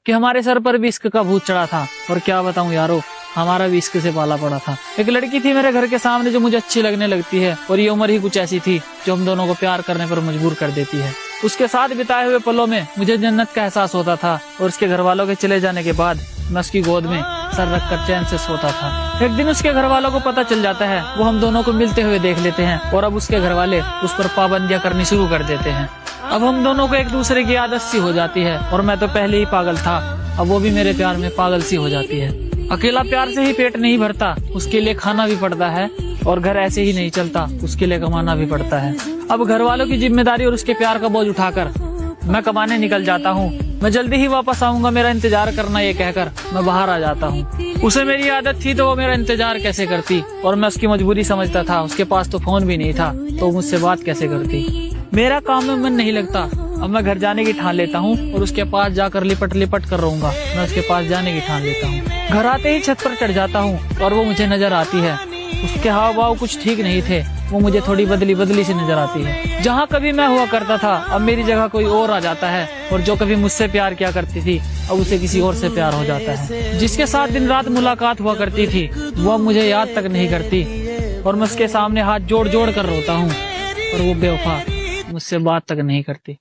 कि हमारे सर पर भी इश्क का भूत चढ़ा था। और क्या बताऊं यारो, हमारा भी इश्क से पाला पड़ा था। एक लड़की थी मेरे घर के सामने जो मुझे अच्छी लगने लगती है, और ये उम्र ही कुछ ऐसी थी जो हम दोनों को प्यार करने पर मजबूर कर देती है। उसके साथ बिताए हुए पलों में मुझे जन्नत का एहसास होता था, और उसके घर वालों के चले जाने के बाद मैं उसकी गोद में सर रखकर चैन से सोता था। एक दिन उसके घर वालों को पता चल जाता है, वो हम दोनों को मिलते हुए देख लेते हैं, और अब उसके घर वाले उस पर पाबंदियां करनी शुरू कर देते हैं। अब हम दोनों को एक दूसरे की आदत सी हो जाती है, और मैं तो पहले ही पागल था, अब वो भी मेरे प्यार में पागल सी हो जाती है। अकेला प्यार से ही पेट नहीं भरता, उसके लिए खाना भी पड़ता है, और घर ऐसे ही नहीं चलता, उसके लिए कमाना भी पड़ता है। अब घर वालों की जिम्मेदारी और उसके प्यार का बोझ उठाकर मैं कमाने निकल जाता हूँ। मैं जल्दी ही वापस आऊंगा, मेरा इंतजार करना, ये कहकर मैं बाहर आ जाता हूँ। उसे मेरी आदत थी तो वो मेरा इंतजार कैसे करती, और मैं उसकी मजबूरी समझता था। उसके पास तो फोन भी नहीं था, तो मुझसे बात कैसे करती। मेरा काम में मन नहीं लगता, अब मैं घर जाने की ठान लेता हूँ, और उसके पास जाकर लिपट लिपट कर रहूंगा। मैं उसके पास जाने की ठान लेता हूँ। घर आते ही छत पर चढ़ जाता हूँ, और वो मुझे नजर आती है। उसके हाव भाव कुछ ठीक नहीं थे, वो मुझे थोड़ी बदली बदली सी नजर आती है। जहाँ कभी मैं हुआ करता था, अब मेरी जगह कोई और आ जाता है, और जो कभी मुझसे प्यार किया करती थी, अब उसे किसी और से प्यार हो जाता है। जिसके साथ दिन रात मुलाकात हुआ करती थी, वो अब मुझे याद तक नहीं करती, और मैं उसके सामने हाथ जोड़ जोड़ कर रोता हूँ, और वो बेवफा मुझसे बात तक नहीं करती।